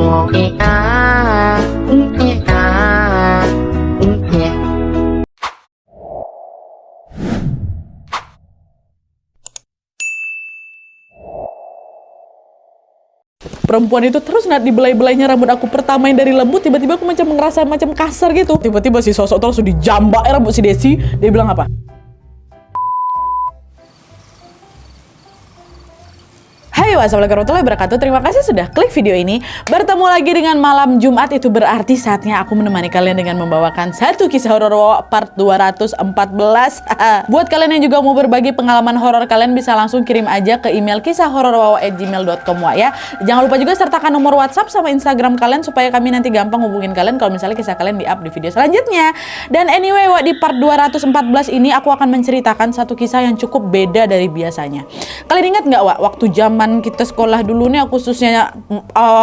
Perempuan itu terus dibelai-belainya rambut aku. Pertama yang dari lembut, tiba-tiba aku macam ngerasa macam kasar gitu. Tiba-tiba si sosok terus dijambak rambut si Desi. Dia bilang apa? Hai, wassalamualaikum warahmatullahi wabarakatuh. Terima kasih sudah klik video ini. Bertemu lagi dengan malam Jumat, itu berarti saatnya aku menemani kalian dengan membawakan satu kisah horor Wawa part 214. Buat kalian yang juga mau berbagi pengalaman horor, kalian bisa langsung kirim aja ke email kisahhororwawa@gmail.com ya. Jangan lupa juga sertakan nomor WhatsApp sama Instagram kalian supaya kami nanti gampang hubungin kalian kalau misalnya kisah kalian di-up di video selanjutnya. Dan anyway, di part 214 ini aku akan menceritakan satu kisah yang cukup beda dari biasanya. Kalian ingat nggak waktu zaman kita sekolah dulu nih, khususnya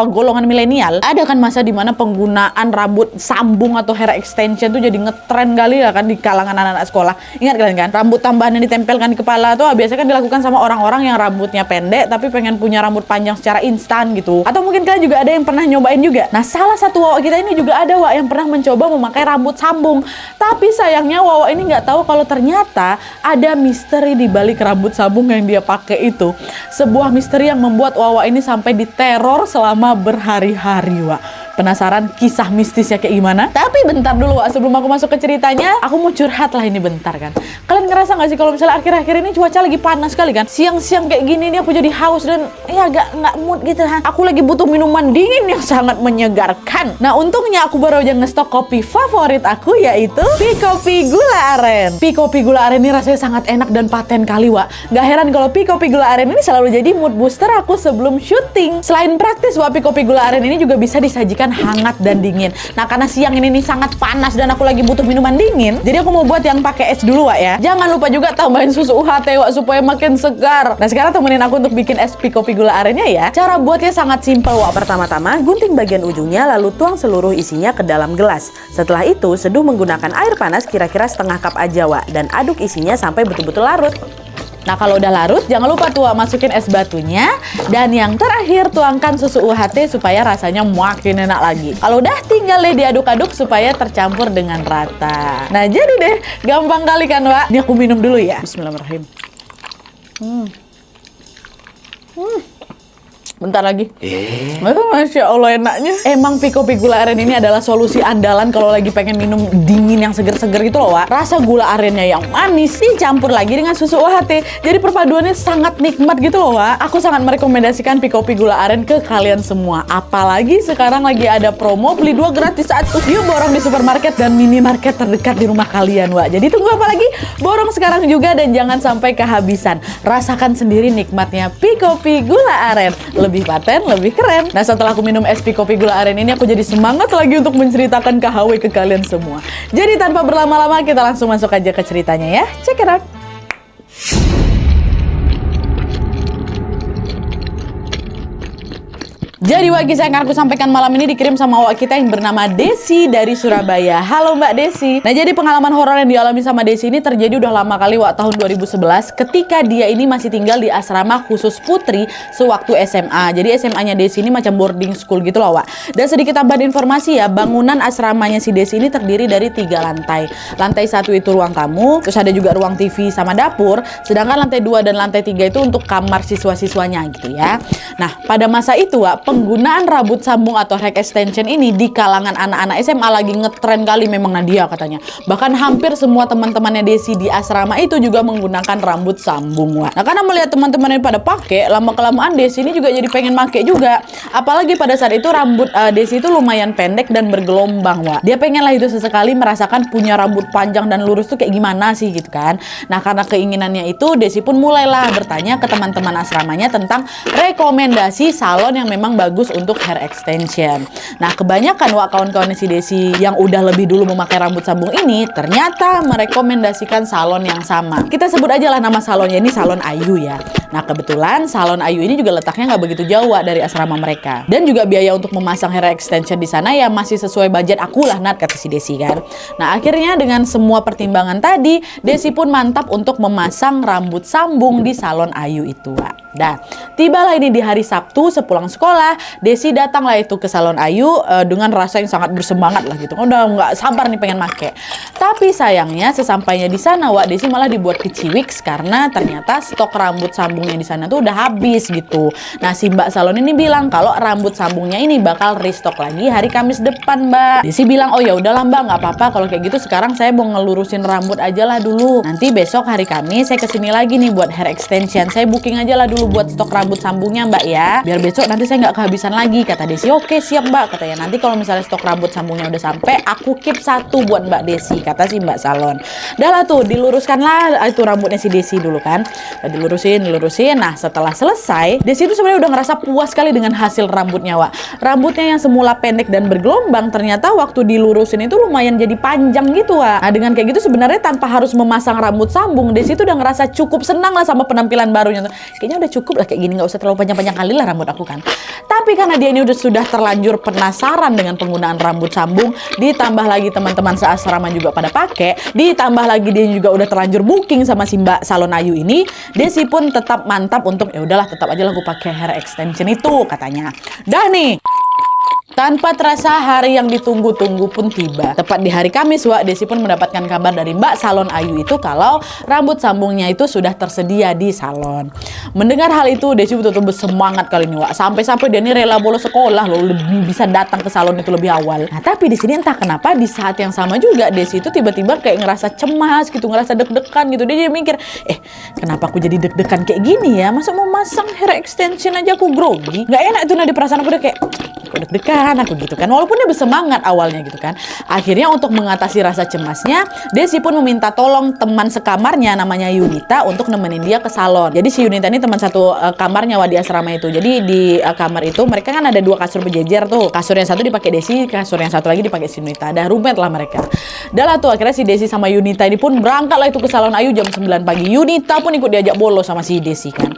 golongan milenial, ada kan masa dimana penggunaan rambut sambung atau hair extension tuh jadi ngetren kali ya kan di kalangan anak-anak sekolah. Ingat kalian kan, rambut tambahan yang ditempelkan di kepala tuh biasanya kan dilakukan sama orang-orang yang rambutnya pendek tapi pengen punya rambut panjang secara instan gitu. Atau mungkin kalian juga ada yang pernah nyobain juga. Nah, salah satu Wawa kita ini juga ada yang pernah mencoba memakai rambut sambung. Tapi sayangnya Wawa ini nggak tahu kalau ternyata ada misteri di balik rambut sambung yang dia pakai itu. Sebuah misteri yang membuat Wawa ini sampai diteror selama berhari-hari, Penasaran kisah mistisnya kayak gimana? Tapi bentar dulu, sebelum aku masuk ke ceritanya, aku mau curhat lah ini bentar kan. Kalian ngerasa nggak sih kalau misalnya akhir-akhir ini cuaca lagi panas sekali kan? Siang-siang kayak gini nih aku jadi haus dan ya agak nggak mood gitu kan. Aku lagi butuh minuman dingin yang sangat menyegarkan. Nah, untungnya aku baru aja ngestok kopi favorit aku, yaitu Pikopi Gula Aren. Pikopi Gula Aren ini rasanya sangat enak dan paten kali, Nggak heran kalau Pikopi Gula Aren ini selalu jadi mood booster aku sebelum syuting. Selain praktis, Pikopi Gula Aren ini juga bisa disajikan hangat dan dingin. Nah, karena siang ini nih sangat panas dan aku lagi butuh minuman dingin, jadi aku mau buat yang pakai es dulu, ya. Jangan lupa juga tambahin susu UHT, supaya makin segar. Nah, sekarang temenin aku untuk bikin es Pikopi Gula Arennya ya. Cara buatnya sangat simpel, Pertama-tama, gunting bagian ujungnya lalu tuang seluruh isinya ke dalam gelas. Setelah itu, seduh menggunakan air panas kira-kira setengah cup aja, dan aduk isinya sampai betul-betul larut. Nah, kalau udah larut, jangan lupa masukin es batunya. Dan yang terakhir, tuangkan susu UHT supaya rasanya makin enak lagi. Kalau udah, tinggal deh diaduk-aduk supaya tercampur dengan rata. Nah, jadi deh, gampang kali kan, Ini aku minum dulu ya. Bismillahirrahmanirrahim. Bentar lagi. Masya Allah enaknya. Emang Pikopi Gula Aren ini adalah solusi andalan kalau lagi pengen minum dingin yang seger-seger gitu loh, Rasa gula arennya yang manis dicampur lagi dengan susu UHT. Jadi perpaduannya sangat nikmat gitu loh, Aku sangat merekomendasikan Pikopi Gula Aren ke kalian semua. Apalagi sekarang lagi ada promo beli 2 gratis 1. Yuk borong di supermarket dan minimarket terdekat di rumah kalian, Jadi tunggu apa lagi? Borong sekarang juga dan jangan sampai kehabisan. Rasakan sendiri nikmatnya Pikopi Gula Aren. Lebih paten, lebih keren. Nah, setelah aku minum es Pikopi Gula Aren ini, aku jadi semangat lagi untuk menceritakan KHW ke kalian semua. Jadi tanpa berlama-lama, kita langsung masuk aja ke ceritanya ya. Check it out. Jadi kisah yang aku sampaikan malam ini dikirim sama kita yang bernama Desi dari Surabaya. Halo Mbak Desi. Nah, jadi pengalaman horor yang dialami sama Desi ini terjadi udah lama kali, tahun 2011, ketika dia ini masih tinggal di asrama khusus putri sewaktu SMA. Jadi SMA-nya Desi ini macam boarding school gitu loh, Dan sedikit tambahan informasi ya, bangunan asramanya si Desi ini terdiri dari 3 lantai. Lantai 1 itu ruang tamu, terus ada juga ruang TV sama dapur, sedangkan lantai 2 dan lantai 3 itu untuk kamar siswa-siswanya gitu ya. Nah, pada masa itu, penggunaan rambut sambung atau hair extension ini di kalangan anak-anak SMA lagi ngetren kali memang, Nadia katanya. Bahkan hampir semua teman-temannya Desi di asrama itu juga menggunakan rambut sambung, Nah, karena melihat teman-temannya pada pakai, lama-kelamaan Desi ini juga jadi pengen pakai juga. Apalagi pada saat itu rambut Desi itu lumayan pendek dan bergelombang, Dia pengen lah itu sesekali merasakan punya rambut panjang dan lurus tuh kayak gimana sih gitu kan. Nah, karena keinginannya itu, Desi pun mulailah bertanya ke teman-teman asramanya tentang rekomendasi salon yang memang bagus untuk hair extension. Nah, kebanyakan kawan-kawan si Desi yang udah lebih dulu memakai rambut sambung ini ternyata merekomendasikan salon yang sama. Kita sebut aja lah nama salonnya ini Salon Ayu ya. Nah, kebetulan Salon Ayu ini juga letaknya nggak begitu jauh dari asrama mereka. Dan juga biaya untuk memasang hair extension di sana ya masih sesuai budget aku lah, Nat, kata si Desi kan. Nah, akhirnya dengan semua pertimbangan tadi, Desi pun mantap untuk memasang rambut sambung di Salon Ayu itu, Nah, tibalah ini di hari Sabtu sepulang sekolah. Udahlah, Desi datanglah itu ke salon Ayu dengan rasa yang sangat bersemangat lah gitu. Udah nggak sabar nih pengen make. Tapi sayangnya sesampainya di sana, Wak, Desi malah dibuat keciwiks karena ternyata stok rambut sambungnya di sana tuh udah habis gitu. Nah, si Mbak salon ini bilang kalau rambut sambungnya ini bakal restock lagi hari Kamis depan, Mbak. Desi bilang, oh ya udahlah Mbak, nggak apa-apa kalau kayak gitu. Sekarang saya mau ngelurusin rambut aja lah dulu. Nanti besok hari Kamis saya kesini lagi nih buat hair extension. Saya booking aja lah dulu buat stok rambut sambungnya, Mbak ya. Biar besok nanti saya nggak kehabisan lagi, kata Desi. Oke, siap Mbak, katanya. Nanti kalau misalnya stok rambut sambungnya udah sampai, aku keep satu buat Mbak Desi, kata si Mbak salon. Dah lah tuh, diluruskanlah itu rambutnya si Desi dulu kan. Dilurusin. Nah, setelah selesai, Desi itu sebenarnya udah ngerasa puas sekali dengan hasil rambutnya, Wak. Rambutnya yang semula pendek dan bergelombang, ternyata waktu dilurusin itu lumayan jadi panjang gitu, Wak. Nah, dengan kayak gitu sebenarnya tanpa harus memasang rambut sambung, Desi itu udah ngerasa cukup senang lah sama penampilan barunya tuh. Kayaknya udah cukup lah kayak gini, nggak usah terlalu panjang-panjang kali lah rambut aku kan. Tapi karena dia ini sudah terlanjur penasaran dengan penggunaan rambut sambung, ditambah lagi teman-teman seasrama juga pada pakai, ditambah lagi dia juga udah terlanjur booking sama si Mbak salon Ayu ini, Desi pun tetap mantap untuk ya udahlah tetap aja lah aku pakai hair extension itu, katanya. Dah nih. Tanpa terasa hari yang ditunggu-tunggu pun tiba. Tepat di hari Kamis, Wak, Desi pun mendapatkan kabar dari Mbak salon Ayu itu kalau rambut sambungnya itu sudah tersedia di salon. Mendengar hal itu, Desi betul-betul bersemangat kali ini, Wak. Sampai-sampai dia ini rela bolos sekolah loh, lebih bisa datang ke salon itu lebih awal. Nah, tapi di sini entah kenapa di saat yang sama juga Desi itu tiba-tiba kayak ngerasa cemas gitu, ngerasa deg-degan gitu. Dia jadi mikir, kenapa aku jadi deg-degan kayak gini ya? Masa mau masang hair extension aja aku grogi? Gak enak itu, nah di perasaan aku udah kayak deg-degan aku gitu kan, walaupun dia bersemangat awalnya gitu kan. Akhirnya untuk mengatasi rasa cemasnya, Desi pun meminta tolong teman sekamarnya namanya Yunita untuk nemenin dia ke salon. Jadi si Yunita ini teman satu kamarnya, Wak, di asrama itu. Jadi di kamar itu mereka kan ada 2 kasur berjejer tuh. Kasur yang satu dipakai Desi, kasur yang satu lagi dipakai si Yunita. Dah roommate lah mereka. Dah lah tuh akhirnya si Desi sama Yunita ini pun berangkat lah itu ke salon Ayu jam 9 pagi. Yunita pun ikut diajak bolos sama si Desi kan.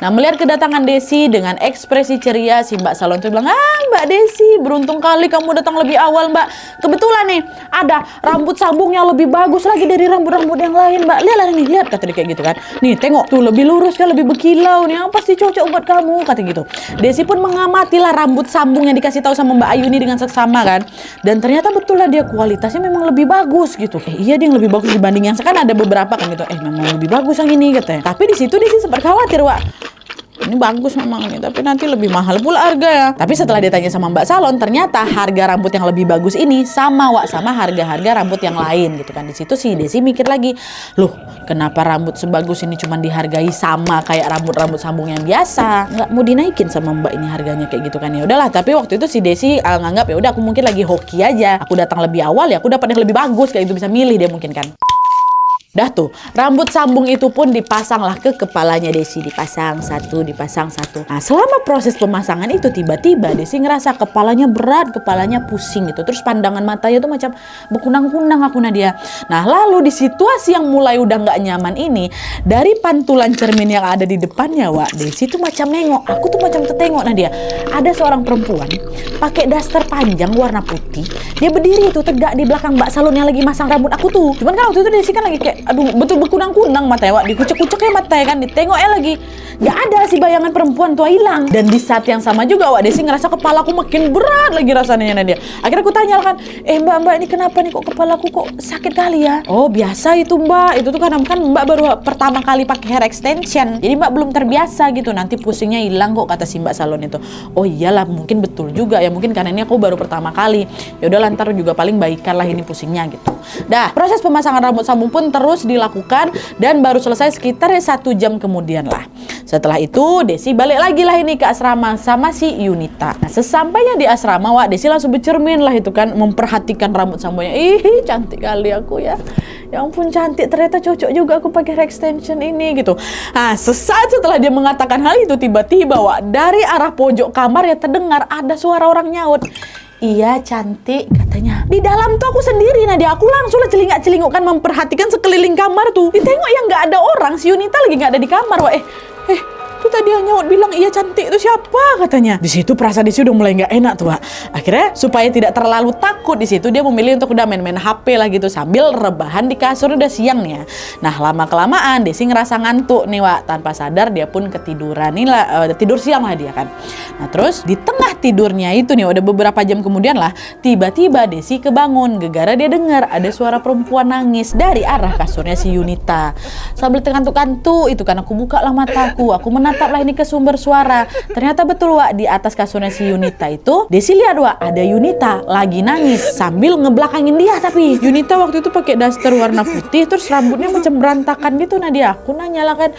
Nah, melihat kedatangan Desi dengan ekspresi ceria, si Mbak salon itu bilang, Mbak Desi, beruntung kali kamu datang lebih awal, Mbak. Kebetulan nih, ada rambut sambung yang lebih bagus lagi dari rambut-rambut yang lain, Mbak. Lihatlah nih, lihat, kata dia kayak gitu kan. Nih, tengok tuh, lebih lurus kan, lebih berkilau nih. Yang pasti cocok buat kamu, kata gitu. Desi pun mengamatilah rambut sambung yang dikasih tahu sama Mbak Ayu ini dengan seksama kan. Dan ternyata betul lah dia kualitasnya memang lebih bagus gitu. Iya, dia yang lebih bagus dibanding yang sekarang ada beberapa kan gitu. Memang lebih bagus yang ini katanya. Tapi di situ Desi sempat khawatir, Wak. Ini bagus memang nih, tapi nanti lebih mahal pula harga ya. Tapi setelah ditanya sama Mbak salon, ternyata harga rambut yang lebih bagus ini sama, Wak, sama harga-harga rambut yang lain gitu kan. Di situ si Desi mikir lagi, loh, kenapa rambut sebagus ini cuma dihargai sama kayak rambut-rambut sambung yang biasa? Nggak mau dinaikin sama Mbak ini harganya kayak gitu kan. Ya udahlah, tapi waktu itu si Desi nganggap ya udah aku mungkin lagi hoki aja. Aku datang lebih awal ya, aku dapat yang lebih bagus kayak itu, bisa milih dia mungkin kan. Dah tuh, rambut sambung itu pun dipasanglah ke kepalanya Desi. Dipasang satu. Nah, selama proses pemasangan itu tiba-tiba Desi ngerasa kepalanya berat, kepalanya pusing gitu. Terus pandangan matanya tuh macam berkunang-kunang aku Nadia. Nah, lalu di situasi yang mulai udah nggak nyaman ini, dari pantulan cermin yang ada di depannya, Wak, Desi tuh macam nengok. Aku tuh macam tertengok Nadia. Ada seorang perempuan pakai daster panjang warna putih. Dia berdiri tuh tegak di belakang Mbak salon yang lagi masang rambut aku tuh. Cuman kan waktu itu Desi kan lagi kayak aduh, betul berkunang-kunang matanya, Wak. Dikucek-kuceknya matanya kan, ditengoknya lagi. Gak ada si bayangan perempuan tua hilang. Dan di saat yang sama juga, Wak, Desi ngerasa kepalaku makin berat lagi rasanya Nadia. Akhirnya aku tanya kan, Mbak ini kenapa nih kok kepalaku kok sakit kali ya? Oh, biasa itu Mbak. Itu tuh karena kan Mbak baru pertama kali pakai hair extension. Jadi Mbak belum terbiasa gitu. Nanti pusingnya hilang kok, kata si Mbak salon itu. Oh iyalah, mungkin betul juga ya. Mungkin karena ini aku baru pertama kali. Ya udah, lantar juga paling baikan lah ini pusingnya gitu. Dah, proses pemasangan rambut sambung pun terus dilakukan dan baru selesai sekitar 1 jam kemudian lah. Setelah itu Desi balik lagi lah ini ke asrama sama si Yunita. Nah, sesampainya di asrama, Wak, Desi langsung bercermin lah itu kan, memperhatikan rambut sambungnya. Ih, cantik kali aku ya. Ya ampun, cantik, ternyata cocok juga aku pakai hair extension ini gitu. Nah, sesaat setelah dia mengatakan hal itu, tiba-tiba, Wak, dari arah pojok kamar ya terdengar ada suara orang nyaut. Iya, cantik, katanya. Di dalam tuh aku sendiri, Nadia. Aku langsung lah celingak-celinguk kan, memperhatikan sekeliling kamar tuh. Ditengok yang nggak ada orang, si Yunita lagi nggak ada di kamar, Wak. Tuh tadi hanya bilang iya cantik itu siapa katanya. Di situ perasaan Desi udah mulai nggak enak tuh, Wak. Akhirnya supaya tidak terlalu takut di situ dia memilih untuk udah main-main HP lah gitu sambil rebahan di kasur. Udah siang nih ya. Nah lama kelamaan Desi ngerasa ngantuk nih, Wak. Tanpa sadar dia pun ketiduran nih lah, tidur siang lah dia kan. Nah terus di tengah tidurnya itu nih udah beberapa jam kemudian lah tiba-tiba Desi kebangun gegara dia dengar ada suara perempuan nangis dari arah kasurnya si Yunita. Sambil terkantuk-kantuk itu kan aku buka lah mataku, aku menataplah ini ke sumber suara. Ternyata betul, Wak, di atas kasurnya si Yunita itu Desi lihat, Wak, ada Yunita lagi nangis sambil ngebelakangin dia. Tapi Yunita waktu itu pakai daster warna putih terus rambutnya macam berantakan gitu. Nah dia aku nanya lah kan,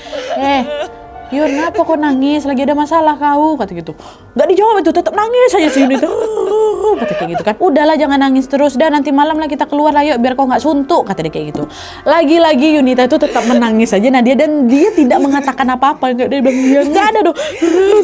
Yun, kenapa kok nangis? Lagi ada masalah kau? Kata gitu. Nggak dijawab itu, tetap nangis aja si Yunita. Kata kayak gitu kan. Udahlah jangan nangis terus, dah nanti malam lah kita keluar lah yuk biar kau nggak suntuk. Kata dia kayak gitu. Lagi-lagi Yunita itu tetap menangis aja. Nah dia tidak mengatakan apa-apa. Dia bilang ya nggak ada dong.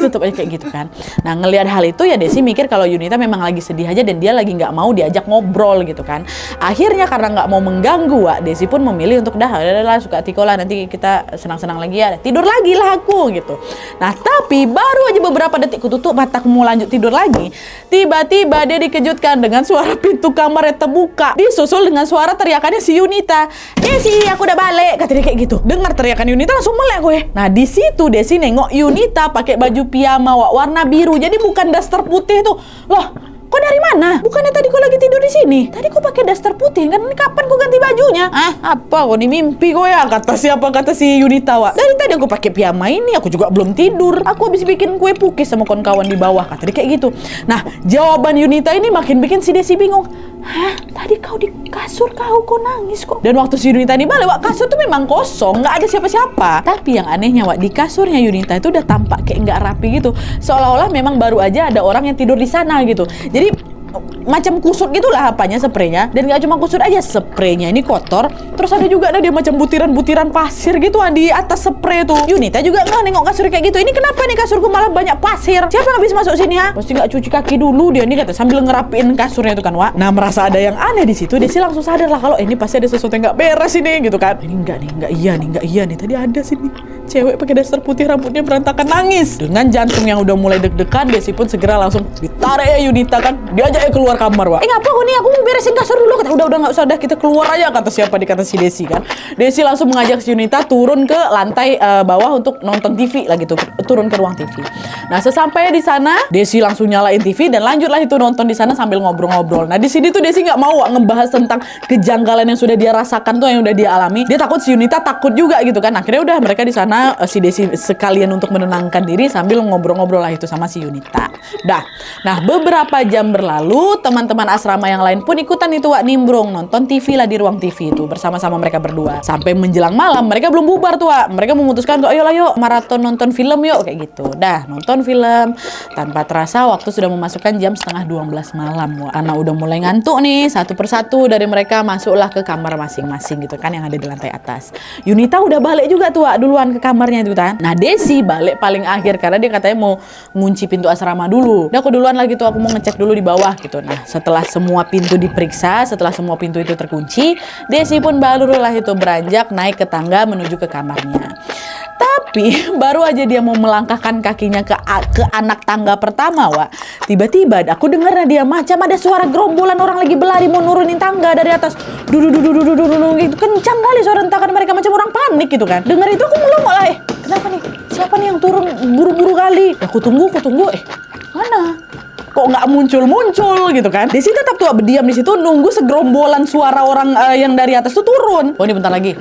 Tetap aja kayak gitu kan. Nah ngelihat hal itu ya Desi mikir kalau Yunita memang lagi sedih aja dan dia lagi nggak mau diajak ngobrol gitu kan. Akhirnya karena nggak mau mengganggu, Wak, Desi pun memilih untuk udahlah suka tiko lah, nanti kita senang-senang lagi ya. Tidur lagi lah aku gitu. Nah tapi baru aja beberapa detik ku tutup mata mau lanjut tidur lagi, tiba-tiba dia dikejutkan dengan suara pintu kamarnya terbuka disusul dengan suara teriakannya si Yunita. Desi aku udah balik, kata dia kayak gitu. Dengar teriakan Yunita langsung melek gue. Nah di situ Desi nengok Yunita pakai baju piyama, Wak, warna biru, jadi bukan daster putih tuh. Loh kok dari mana? Bukannya tadi kau lagi tidur di sini? Tadi kau pakai daster putih kan? Ini kapan kau ganti bajunya? Apa? Kau ini mimpi kau ya? Kata siapa? Kata si Yunita, Wak. Dari tadi aku pakai piyama ini, aku juga belum tidur. Aku habis bikin kue pukis sama kawan-kawan di bawah. Kata dia kayak gitu. Nah, jawaban Yunita ini makin bikin si Desi bingung. Hah? Tadi kau di kasur kau nangis kok? Dan waktu si Yunita ini balik, Wak, kasur tuh memang kosong, nggak ada siapa-siapa. Tapi yang anehnya, Wak, di kasurnya Yunita itu udah tampak kayak nggak rapi gitu. Seolah-olah memang baru aja ada orang yang tidur di sana gitu. Jadi macam kusut gitulah apanya, spraynya. Dan gak cuma kusut aja, spraynya ini kotor. Terus ada juga dia macam butiran-butiran pasir gitu di atas spray tuh. Yunita juga nggak nengok kasur kayak gitu. Ini kenapa nih kasurku malah banyak pasir? Siapa yang habis masuk sini ya? Pasti nggak cuci kaki dulu dia nih, kata sambil ngerapiin kasurnya itu kan, Wak. Nah merasa ada yang aneh di situ, Desi langsung sadar lah kalau ini pasti ada sesuatu yang nggak beres ini gitu kan. Ini nggak iya nih. Tadi ada sini cewek pakai daster putih rambutnya berantakan nangis. Dengan jantung yang udah mulai deg-degan, Desi pun segera langsung ditarik ya Yunita kan. Diajak keluar kamar, Wak. Ngapa kok nih? Aku mau beresin kasur dulu. Kata, udah nggak usah, dah kita keluar aja. Kata siapa? Dikata si Desi kan. Desi langsung mengajak si Yunita turun ke lantai bawah untuk nonton TV lah gitu. Turun ke ruang TV. Nah sesampainya di sana, Desi langsung nyalain TV dan lanjutlah itu nonton di sana sambil ngobrol-ngobrol. Nah di sini tuh Desi nggak mau, Wak, ngebahas tentang kejanggalan yang sudah dia rasakan tuh, yang udah dia alami. Dia takut si Yunita takut juga gitu kan. Akhirnya udah mereka di sana, si Desi sekalian untuk menenangkan diri sambil ngobrol-ngobrol lah itu sama si Yunita. Nah beberapa jam berlalu, teman-teman asrama yang lain pun ikutan itu, Wak, nimbrung nonton TV lah di ruang TV itu bersama-sama mereka berdua. Sampai menjelang malam mereka belum bubar tuh, Wak. Mereka memutuskan tuh, ayo maraton nonton film yuk kayak gitu. Dah nonton film. Tanpa terasa waktu sudah memasukkan jam 11:30 malam, Wak. Karena udah mulai ngantuk nih, satu persatu dari mereka masuklah ke kamar masing-masing gitu kan yang ada di lantai atas. Yunita udah balik juga tuh, Wak, duluan ke kamarnya itu kan. Nah Desi balik paling akhir karena dia katanya mau ngunci pintu asrama dulu. Udah aku duluan lagi tuh, aku mau ngecek dulu di bawah gitu. Nah setelah semua pintu diperiksa, setelah semua pintu itu terkunci, Desi pun barulah itu beranjak naik ke tangga menuju ke kamarnya. Tapi baru aja dia mau melangkahkan kakinya ke anak tangga pertama, Wak, tiba-tiba aku dengar dia macam ada suara gerombolan orang lagi berlari mau nurunin tangga dari atas. Gitu. Kencang kali suara hentakan mereka, macam orang panik gitu kan. Dengar itu aku melongok lah, kenapa nih? Siapa nih yang turun buru-buru kali? Aku tunggu, mana? Kok nggak muncul gitu kan. Desi tetap tuh berdiam di situ nunggu segerombolan suara orang yang dari atas tuh turun. Oh ini bentar lagi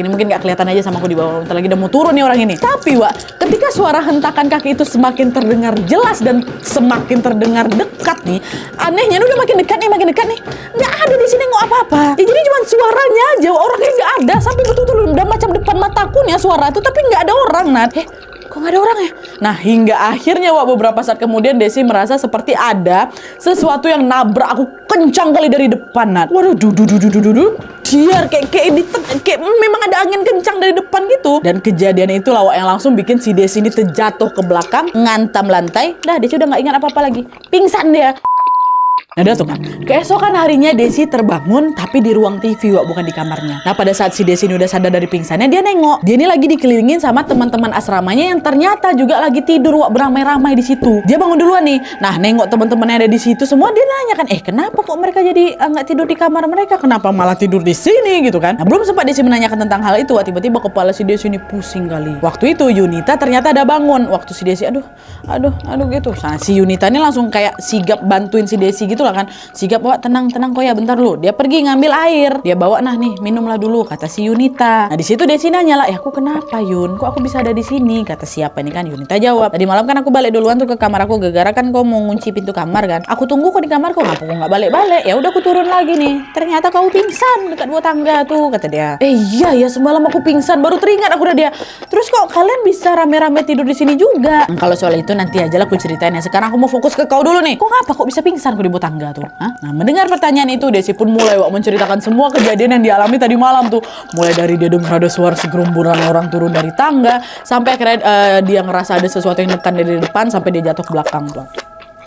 nih, mungkin nggak kelihatan aja sama aku di bawah. Bentar lagi udah mau turun nih orang ini. Tapi, Wak, ketika suara hentakan kaki itu semakin terdengar jelas dan semakin terdengar dekat nih, anehnya udah makin dekat nih, nggak ada di sini nggak apa-apa. Ya, jadi cuma suaranya aja, orangnya nggak ada. Sampai betul-betul udah macam depan mataku nih suara itu, tapi nggak ada orang, Nat. Kok nggak ada orang ya? Nah hingga akhirnya, Wak, beberapa saat kemudian Desi merasa seperti ada sesuatu yang nabrak aku kencang kali dari depan, Nat. Waduh, Diar kayak memang ada angin kencang dari depan gitu. Dan kejadian itu, Wak, yang langsung bikin si Desi ini terjatuh ke belakang, ngantam lantai. Dah Desi udah nggak ingat apa-apa lagi, pingsan dia. Nah udah tuh kan, keesokan harinya Desi terbangun tapi di ruang TV Wak, bukan di kamarnya. Nah pada saat si Desi ini udah sadar dari pingsannya, dia nengok. Dia ini lagi dikelilingin sama teman-teman asramanya yang ternyata juga lagi tidur Wak, beramai-ramai di situ. Dia bangun duluan nih. Nah nengok teman-temannya ada di situ semua, dia nanya kan, kenapa kok mereka jadi nggak tidur di kamar mereka? Kenapa malah tidur di sini gitu kan? Nah belum sempat Desi menanyakan tentang hal itu, Wak, tiba-tiba kepala si Desi ini pusing kali. Waktu itu Yunita ternyata ada bangun. Waktu si Desi aduh gitu. Nah si Yunita ini langsung kayak sigap bantuin si Desi gitu lah kan. Sigap, Wak, tenang kok ya, bentar lu. Dia pergi ngambil air. Dia bawa, nah nih minumlah dulu, kata si Yunita. Nah di situ Desi nanya lah, aku kenapa Yun? Kok aku bisa ada di sini? Kata siapa ini kan? Yunita jawab, tadi malam kan aku balik duluan tuh ke kamar aku, gara-gara kan kau mau ngunci pintu kamar kan. Aku tunggu kok di kamar kau, ngapa kau nggak balik-balik? Ya udah aku turun lagi nih. Ternyata kau pingsan dekat bawah tangga tuh, kata dia. Iya ya, semalam aku pingsan, baru teringat aku udah dia. Terus kok kalian bisa rame-rame tidur di sini juga? Kalau soal itu nanti aja lah aku ceritain ya. Sekarang aku mau fokus ke kau dulu nih. Kok ngapa kok bisa pingsan kok di bawah tangga tuh? Hah? Nah mendengar pertanyaan itu, Desi pun mulai Wak menceritakan semua kejadian yang dialami tadi malam tuh. Mulai dari dia dengar ada suara segerombolan orang turun dari tangga, sampai akhirnya dia ngerasa ada sesuatu yang nekan dari depan, sampai dia jatuh ke belakang tuh.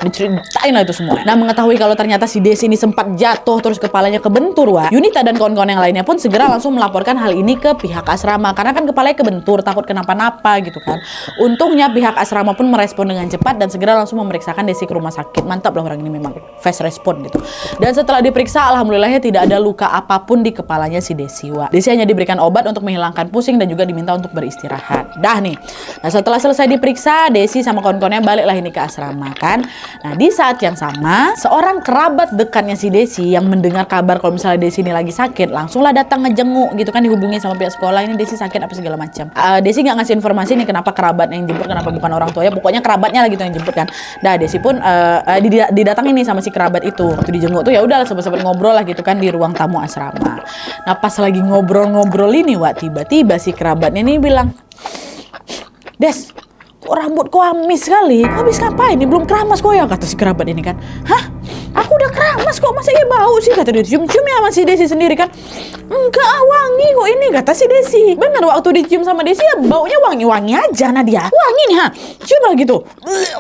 Diceritain lah itu semua. Nah mengetahui kalau ternyata si Desi ini sempat jatuh terus kepalanya kebentur Wak, Yunita dan kawan-kawan yang lainnya pun segera langsung melaporkan hal ini ke pihak asrama, karena kan kepalanya kebentur, takut kenapa-napa gitu kan. Untungnya pihak asrama pun merespon dengan cepat dan segera langsung memeriksakan Desi ke rumah sakit. Mantap lah orang ini, memang fast respon gitu. Dan setelah diperiksa, alhamdulillahnya tidak ada luka apapun di kepalanya si Desi Wak. Desi hanya diberikan obat untuk menghilangkan pusing dan juga diminta untuk beristirahat. Dah nih. Nah setelah selesai diperiksa, Desi sama kawan-kawannya baliklah ini ke asrama kan. Nah di saat yang sama, seorang kerabat dekatnya si Desi yang mendengar kabar kalau misalnya Desi ini lagi sakit, langsunglah datang ngejenguk gitu kan, dihubungi sama pihak sekolah, ini Desi sakit apa segala macam. Desi nggak ngasih informasi nih kenapa kerabatnya yang jemput, kenapa bukan orang tuanya, pokoknya kerabatnya lah gitu yang jemput kan. Nah Desi pun didatangin nih sama si kerabat itu. Waktu dijenguk tuh ya udah sempet ngobrol lah gitu kan di ruang tamu asrama. Nah pas lagi ngobrol-ngobrol ini Wak, tiba-tiba si kerabatnya nih bilang, Des, kok rambut kau amis sekali? Kau habis ngapain? Ini belum keramas kok ya? Kata si kerabat ini kan. Hah? Aku udah keramas kok, masa iya bau sih? Kata dia. Cium-cium ya sama si Desi sendiri kan. Enggak, wangi kok ini, kata si Desi. Bener, waktu dicium sama Desi ya baunya wangi-wangi aja Nadia. Wangi nih ha, cium lah gitu.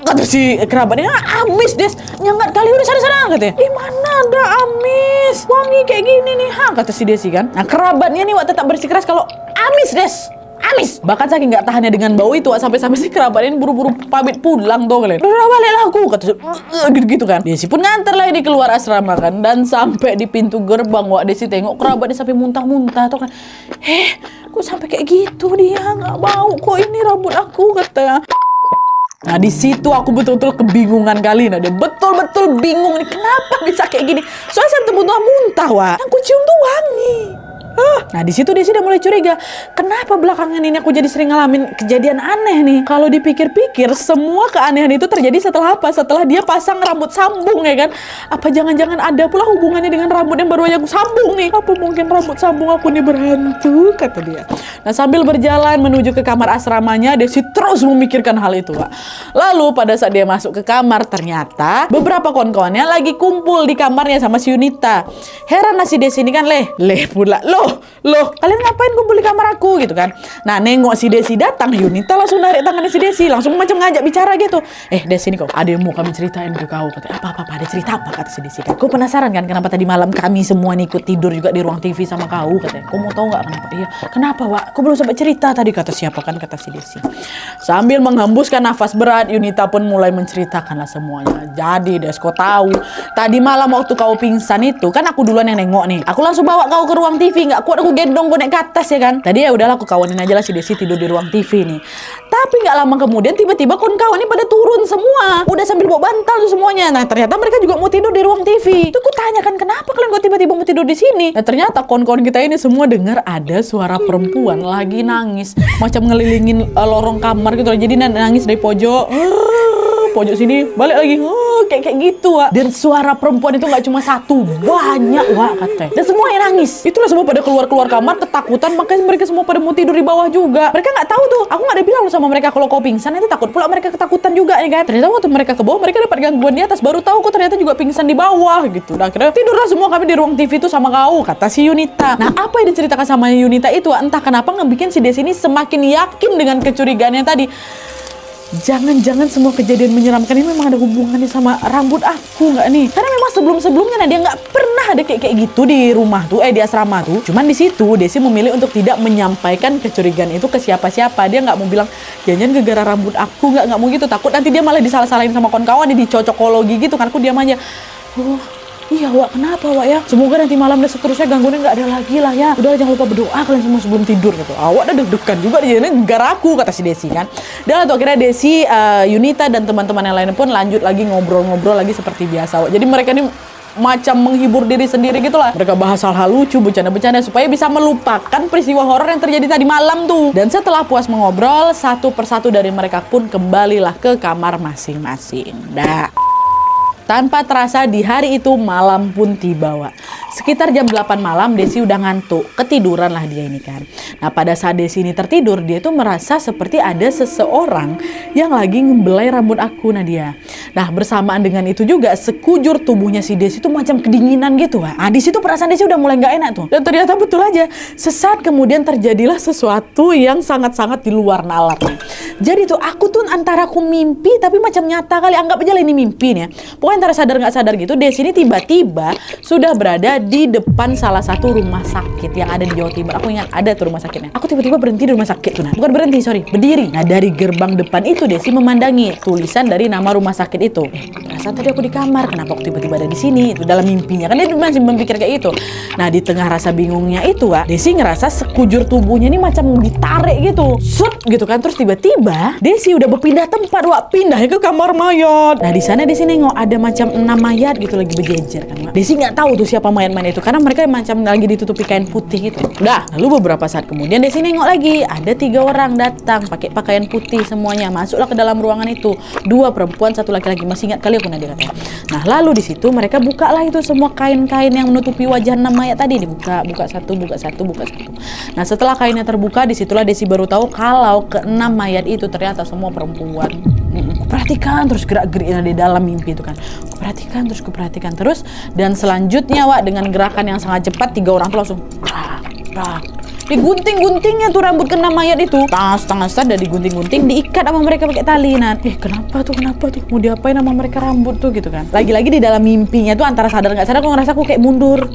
Kata si kerabat ini, amis Des, nyengat kali, udah sana-sana katanya. Mana ada amis, wangi kayak gini nih ha, kata si Desi kan. Nah kerabatnya nih tetap bersikeras kalau amis Des, amis. Bahkan saking nggak tahannya dengan bau itu, sampai-sampai si kerabat ini buru-buru pamit pulang tuh kalian. Udah balik lah aku, kata gitu-gitu kan. Desi pun nganter lah ini keluar asrama kan, dan sampai di pintu gerbang Wak, Desi tengok kerabatnya sampai muntah-muntah tuh kan. Kok sampai kayak gitu dia, nggak bau kok ini rambut aku, katanya. Nah di situ aku betul-betul kebingungan kali. Nah dia betul-betul bingung nih, kenapa bisa kayak gini. Soalnya saya muntah-muntah Wak, yang ku cium tuh wangi. Nah di situ Desi udah mulai curiga, kenapa belakangan ini aku jadi sering ngalamin kejadian aneh nih. Kalau dipikir-pikir, semua keanehan itu terjadi setelah apa? Setelah dia pasang rambut sambung ya kan. Apa jangan-jangan ada pula hubungannya dengan rambut yang baru aja aku sambung nih? Apa mungkin rambut sambung aku nih berhantu? Kata dia. Nah sambil berjalan menuju ke kamar asramanya, Desi terus memikirkan hal itu Pak. Lalu pada saat dia masuk ke kamar, ternyata beberapa kawan-kawannya lagi kumpul di kamarnya sama si Yunita. Heran lah si Desi ini kan, leh pula. Loh, kalian ngapain kumpul di kamar aku gitu kan. Nah nengok si Desi datang, Yunita langsung narik tangannya si Desi, langsung macam ngajak bicara gitu. Desi ini kau, ada yang mau kami ceritain ke kau. Kata, apa ada cerita apa? Kata si Desi kan. Kau penasaran kan kenapa tadi malam kami semua nih ikut tidur juga di ruang TV sama kau? Katanya, kau mau tahu nggak kenapa? Iya, kenapa Wak? Kau belum sempat cerita tadi, kata siapa kan, kata si Desi. Sambil menghembuskan nafas berat, Yunita pun mulai menceritakanlah semuanya. Jadi Des, kau tahu tadi malam waktu kau pingsan itu kan aku duluan yang nengok nih. Aku langsung bawa kau ke ruang TV, nggak kuat aku gendong kau naik ke atas ya kan. Tadi ya udahlah aku kawanin aja lah si Desi tidur di ruang TV nih. Tapi nggak lama kemudian tiba-tiba kawan-kawan ini pada turun semua. Udah sambil bawa bantal tuh semuanya. Nah ternyata mereka juga mau tidur di ruang TV. Tuh aku tanyakan kenapa kalian kok tiba-tiba mau tidur di sini? Nah ternyata kawan-kawan kita ini semua dengar ada suara perempuan lagi nangis, macam ngelilingin lorong kamar gitu. Jadi nangis dari pojok sini, balik lagi, kayak gitu Wak. Dan suara perempuan itu nggak cuma satu, banyak Wak katanya. Dan semua yang nangis. Itulah semua pada keluar kamar ketakutan, makanya mereka semua pada mau tidur di bawah juga. Mereka nggak tahu tuh, aku nggak ada bilang sama mereka kalau kau pingsan itu takut pula mereka ketakutan juga nih kan. Ternyata waktu mereka ke bawah mereka dapat gangguan di atas, baru tahu kok ternyata juga pingsan di bawah gitu. Nah akhirnya tidurlah semua kami di ruang TV itu sama kau, kata si Yunita. Nah apa yang diceritakan sama Yunita itu entah kenapa ngebikin si Desi ini semakin yakin dengan kecurigaannya tadi. jangan-jangan semua kejadian menyeramkan ini memang ada hubungannya sama rambut aku nggak nih? Karena memang sebelum-sebelumnya Nadia nggak pernah ada kayak gitu di rumah tuh, di asrama tuh. Cuman di situ Desi memilih untuk tidak menyampaikan kecurigaan itu ke siapa-siapa. Dia nggak mau bilang, jangan gara-gara rambut aku, nggak mau gitu. Takut nanti dia malah disalah-salahin sama kawan-kawan, dicocokologi gitu kan. Aku diam aja. Oh, iya Wak, kenapa Wak ya? Semoga nanti malam dan seterusnya gangguannya nggak ada lagi lah ya. Udah jangan lupa berdoa kalian semua sebelum tidur gitu. Awak udah deg-degan juga di sini gara aku, kata si Desi kan. Dan untuk akhirnya Desi, Yunita dan teman-teman yang lain pun lanjut lagi ngobrol-ngobrol lagi seperti biasa Wak. Jadi mereka ini macam menghibur diri sendiri gitu lah. Mereka bahas hal-hal lucu, bercanda-bercanda supaya bisa melupakan peristiwa horor yang terjadi tadi malam tuh. Dan setelah puas mengobrol, satu persatu dari mereka pun kembalilah ke kamar masing-masing. Dah. Tanpa terasa di hari itu malam pun tiba Wak. Sekitar jam 8 malam Desi udah ngantuk, ketiduran lah dia ini kan. Nah pada saat Desi ini tertidur, dia tuh merasa seperti ada seseorang yang lagi ngebelai rambut aku Nadia. Nah bersamaan dengan itu juga sekujur tubuhnya si Desi tuh macam kedinginan gitu Wak. Nah di situ perasaan Desi udah mulai nggak enak tuh. Dan ternyata betul aja, sesaat kemudian terjadilah sesuatu yang sangat-sangat di luar nalar. Jadi tuh aku tuh antara aku mimpi tapi macam nyata kali, anggap aja lah ini mimpi nih ya. Pokoknya antara sadar nggak sadar gitu, Desi ini tiba-tiba sudah berada di depan salah satu rumah sakit yang ada di Jawa Timur. Aku ingat ada tuh rumah sakitnya. Aku tiba-tiba berhenti di rumah sakit tuh. Nah, bukan berhenti, sorry, berdiri. Nah dari gerbang depan itu Desi memandangi tulisan dari nama rumah sakit itu. Perasaan tadi aku di kamar, kenapa aku tiba-tiba ada di sini? Itu dalam mimpinya kan dia masih memikir kayak itu. Nah di tengah rasa bingungnya itu Wak, Desi ngerasa sekujur tubuhnya ini macam ditarik gitu, sut gitu kan. Terus tiba-tiba Desi udah berpindah tempat Wak, pindahnya ke kamar mayat. Nah di sana Desi nengok ada macam 6 mayat gitu lagi berjejer kan Wak. Desi nggak tahu tuh siapa mayat-mayat itu karena mereka macam lagi ditutupi kain putih gitu. Dah, lalu beberapa saat kemudian Desi nengok lagi ada 3 orang datang pakai pakaian putih semuanya, masuklah ke dalam ruangan itu. 2 perempuan, 1 laki-laki. Masih ingat kali aku Nadia katanya. Nah lalu di situ mereka bukalah itu semua kain-kain yang menutupi wajah 6 mayat tadi, dibuka, buka satu. Nah setelah kainnya terbuka, disitulah Desi baru tahu kalau ke-6 mayat itu ternyata semua perempuan. Perhatikan terus gerak-geriknya di dalam mimpi itu kan. Kuperhatikan terus dan selanjutnya Wak dengan gerakan yang sangat cepat 3 orang tuh langsung digunting-guntingnya tuh rambut ke-6 mayat itu. Tangan dan digunting-gunting, diikat sama mereka pakai tali. Nah, kenapa tuh? Mau diapain sama mereka rambut tuh gitu kan. Lagi-lagi di dalam mimpinya tuh antara sadar nggak sadar aku ngerasa aku kayak mundur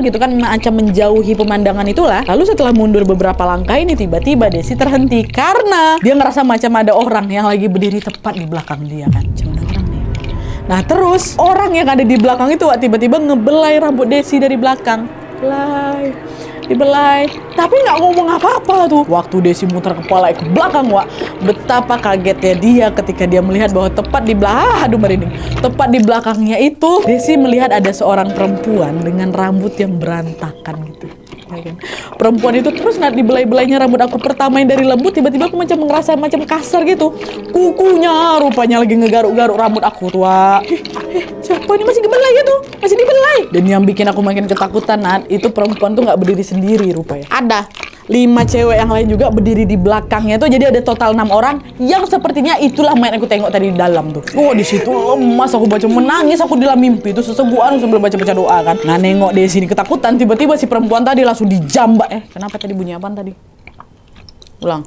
gitu kan, macam menjauhi pemandangan itulah. Lalu setelah mundur beberapa langkah ini tiba-tiba Desi terhenti karena dia ngerasa macam ada orang yang lagi berdiri tepat di belakang dia kan. Macam ada orang nih. Nah terus orang yang ada di belakang itu Wak, tiba-tiba ngebelai rambut Desi dari belakang. Dibelai, tapi nggak ngomong apa-apa tuh. Waktu Desi muter kepala ke belakang Wak, betapa kagetnya dia ketika dia melihat bahwa tepat di tepat di belakangnya itu Desi melihat ada seorang perempuan dengan rambut yang berantakan gitu. Kan? Perempuan itu terus nggak dibelai-belainya rambut aku pertama yang dari lembut, tiba-tiba aku macam ngerasa macam kasar gitu. Kukunya rupanya lagi ngegaruk-garuk rambut aku tuh. Siapa ini masih dibelai gitu? Masih dibelai. Dan yang bikin aku makin ketakutan itu perempuan tuh nggak berdiri sendiri rupanya. Ada 5 cewek yang lain juga berdiri di belakangnya tuh, jadi ada total 6 orang yang sepertinya itulah main aku tengok tadi di dalam tuh. Di situ lemas aku baca, menangis aku di dalam mimpi itu seseguan sebelum baca doa kan. Nah nengok di sini ketakutan, tiba-tiba si perempuan tadi langsung dijambak. Kenapa tadi bunyi apaan tadi? Ulang.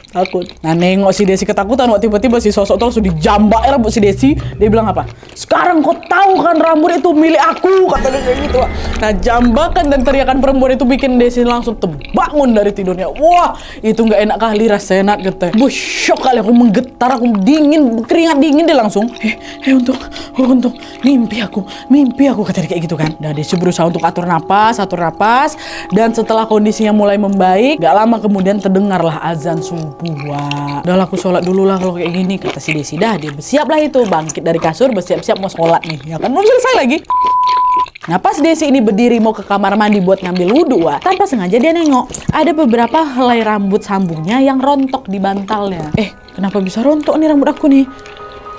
Takut. Nah nengok si Desi ketakutan waktu tiba-tiba si sosok itu langsung dijambak rambut si Desi. Dia bilang apa? Sekarang kau tahu kan rambut itu milik aku, kata dia kayak gitu. Nah jambakan dan teriakan perempuan itu bikin Desi langsung terbangun dari tidurnya. Wah itu nggak enak kali rasanya katanya. Syok kali aku menggetar, aku dingin, keringat dingin dia langsung. Untuk mimpi aku kata dia kayak gitu kan. Nah Desi berusaha untuk atur napas dan setelah kondisinya mulai membaik, gak lama kemudian terdengarlah azan subuh. Wah, udah aku sholat dulu lah kalau kayak gini, kata si Desi. Dah dia bersiap lah itu, bangkit dari kasur, bersiap-siap mau sholat nih, ya kan belum selesai lagi. Nah pas Desi ini berdiri mau ke kamar mandi buat ngambil wudhu, tanpa sengaja dia nengok ada beberapa helai rambut sambungnya yang rontok di bantalnya. Kenapa bisa rontok nih rambut aku nih?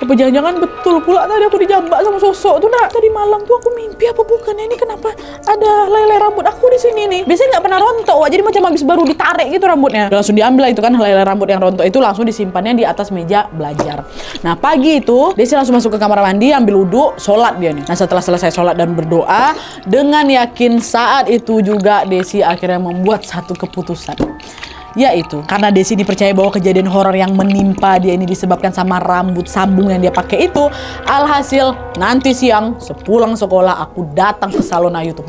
Apa jangan-jangan betul pula tadi aku dijambak sama sosok tuh nak? Tadi malam tuh aku mimpi apa bukan? Ini kenapa ada helai rambut aku di sini nih? Biasanya nggak pernah rontok, jadi macam habis baru ditarik gitu rambutnya. Langsung diambil itu kan helai rambut yang rontok itu, langsung disimpannya di atas meja belajar. Nah pagi itu Desi langsung masuk ke kamar mandi, ambil wudhu, sholat dia nih. Nah setelah selesai sholat dan berdoa, dengan yakin saat itu juga Desi akhirnya membuat satu keputusan. Yaitu karena Desi ini percaya bahwa kejadian horor yang menimpa dia ini disebabkan sama rambut sambung yang dia pakai itu. Alhasil nanti siang sepulang sekolah aku datang ke salon Ayu untuk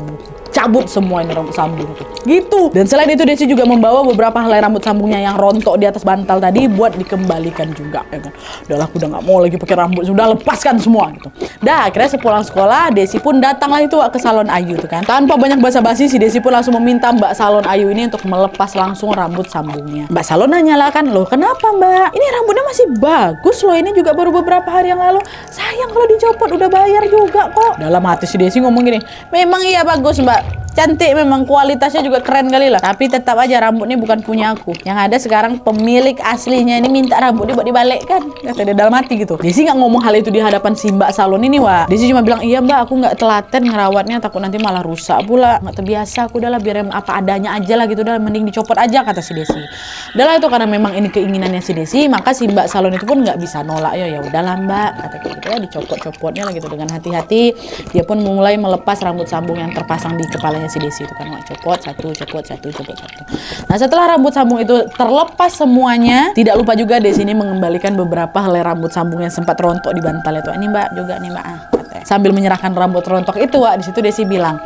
cabut semua ini rambut sambung gitu. Dan selain itu Desi juga membawa beberapa helai rambut sambungnya yang rontok di atas bantal tadi buat dikembalikan juga ya kan. Udahlah, aku udah gak mau lagi pakai rambut, sudah lepaskan semua gitu. Dah akhirnya sepulang sekolah Desi pun datanglah itu ke salon Ayu tuh kan. Tanpa banyak basa-basi si Desi pun langsung meminta Mbak salon Ayu ini untuk melepas langsung rambut sambungnya. Mbak salon nanya lah kan, loh kenapa Mbak? Ini rambutnya masih bagus loh, ini juga baru beberapa hari yang lalu. Sayang kalau dicopot, udah bayar juga kok. Dalam hati si Desi ngomong gini, memang iya bagus Mbak, cantik memang, kualitasnya juga keren kali lah. Tapi tetap aja rambut ini bukan punya aku. Yang ada sekarang pemilik aslinya ini minta rambutnya buat dibalikkan. Kata dia dalam hati gitu. Desi nggak ngomong hal itu di hadapan si Mbak salon ini, Wak. Desi cuma bilang, iya Mbak, aku nggak telaten ngerawatnya, takut nanti malah rusak pula. Nggak terbiasa, aku udahlah biar apa adanya aja lah gitu, udah mending dicopot aja, kata si Desi. Udahlah itu karena memang ini keinginannya si Desi, maka si Mbak salon itu pun nggak bisa nolak. Ya udahlah Mbak, kata kayak gitu ya, dicopot-copotnya lah gitu dengan hati-hati. Dia pun mulai melepas rambut sambung yang terpasang di kepalanya si Desi itu kan, copot satu. Nah setelah rambut sambung itu terlepas semuanya, tidak lupa juga Desi ini mengembalikan beberapa helai rambut sambung yang sempat rontok di bantal itu. Ini Mbak juga nih Mbak, katanya. Sambil menyerahkan rambut rontok itu, Wak, di situ Desi bilang,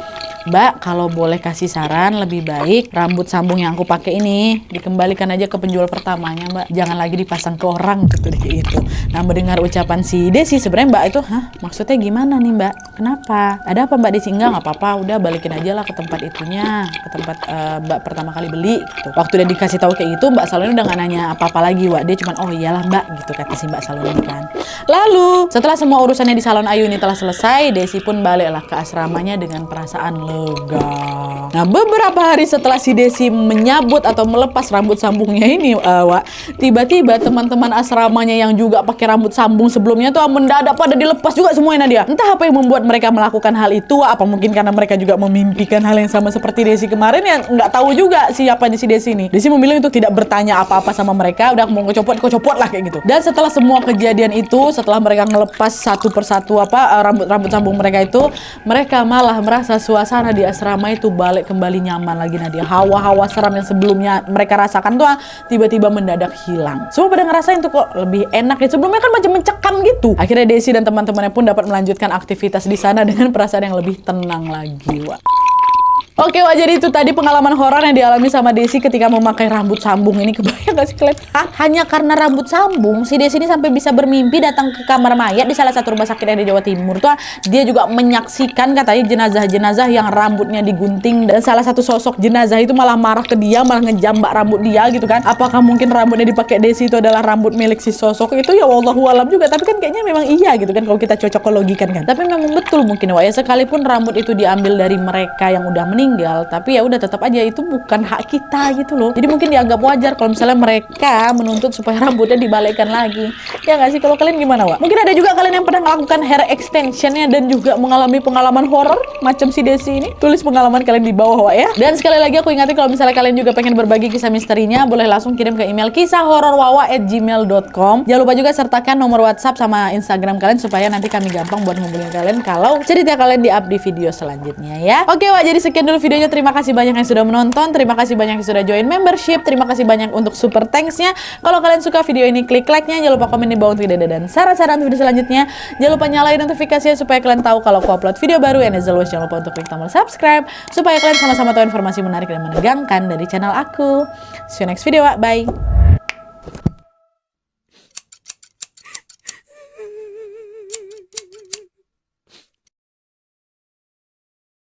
Mbak, kalau boleh kasih saran, lebih baik rambut sambung yang aku pakai ini dikembalikan aja ke penjual pertamanya, Mbak. Jangan lagi dipasang ke orang gitu deh gitu. Nah, mendengar ucapan si Desi, sebenarnya Mbak itu, maksudnya gimana nih Mbak? Kenapa? Ada apa Mbak Desi? Enggak apa-apa, udah balikin aja lah ke tempat itunya, ke tempat Mbak pertama kali beli gitu. Waktu dia dikasih tahu kayak gitu, Mbak salon udah nggak nanya apa-apa lagi, Wak. Dia cuma, oh iyalah Mbak gitu, kata si Mbak salon ini kan. Lalu, setelah semua urusannya di salon Ayu ini telah selesai, Desi pun baliklah ke asramanya dengan perasaan lega. Nah, beberapa hari setelah si Desi menyabut atau melepas rambut sambungnya ini, Wak, tiba-tiba teman-teman asramanya yang juga pakai rambut sambung sebelumnya tuh mendadak pada dilepas juga semuanya dia. Entah apa yang membuat mereka melakukan hal itu, apa mungkin karena mereka juga memimpikan hal yang sama seperti Desi kemarin, yang nggak tahu juga siapa si Desi ini. Desi memilih untuk tidak bertanya apa-apa sama mereka, udah mau kau copot lah kayak gitu. Dan setelah semua kejadian itu, setelah mereka ngelepas satu persatu rambut sambung mereka itu, mereka malah merasa suasana di asrama itu balik kembali nyaman lagi. Nadia, hawa-hawa seram yang sebelumnya mereka rasakan tuh tiba-tiba mendadak hilang. Semua pada ngerasain tuh kok lebih enak ya. Sebelumnya kan macam mencekam gitu. Akhirnya Desi dan teman-temannya pun dapat melanjutkan aktivitas di sana dengan perasaan yang lebih tenang lagi, Wak. Oke, Wak, jadi itu tadi pengalaman horor yang dialami sama Desi ketika memakai rambut sambung ini. Kebayang gak sih kalian? Hanya karena rambut sambung, si Desi ini sampai bisa bermimpi datang ke kamar mayat di salah satu rumah sakit yang di Jawa Timur tuh. Dia juga menyaksikan katanya jenazah-jenazah yang rambutnya digunting, dan salah satu sosok jenazah itu malah marah ke dia, malah ngejambak rambut dia gitu kan. Apakah mungkin rambutnya dipakai Desi itu adalah rambut milik si sosok itu? Ya wallahu alam juga, tapi kan kayaknya memang iya gitu kan kalau kita cocokologikan kan. Tapi memang betul mungkin, Wak, ya, sekalipun rambut itu diambil dari mereka yang udah meninggal, tapi ya udah tetap aja itu bukan hak kita gitu loh. Jadi mungkin dianggap wajar kalau misalnya mereka menuntut supaya rambutnya dibalikkan lagi. Ya nggak sih? Kalau kalian gimana, Wak? Mungkin ada juga kalian yang pernah melakukan hair extensionnya dan juga mengalami pengalaman horor macam si Desi ini. Tulis pengalaman kalian di bawah, Wak, ya. Dan sekali lagi aku ingatin kalau misalnya kalian juga pengen berbagi kisah misterinya, boleh langsung kirim ke email kisahhororwawa@gmail.com. Jangan lupa juga sertakan nomor WhatsApp sama Instagram kalian supaya nanti kami gampang buat hubungin kalian kalau cerita kalian di-up di video selanjutnya ya. Oke, Wak, jadi sekian dulu videonya. Terima kasih banyak yang sudah menonton, terima kasih banyak yang sudah join membership, terima kasih banyak untuk super thanks-nya. Kalau kalian suka video ini, klik like-nya, jangan lupa komen di bawah untuk ide dan saran-saran video selanjutnya. Jangan lupa nyalain notifikasinya supaya kalian tahu kalau aku upload video baru, and as always jangan lupa untuk klik tombol subscribe supaya kalian sama-sama tahu informasi menarik dan menegangkan dari channel aku. See you next video, bye.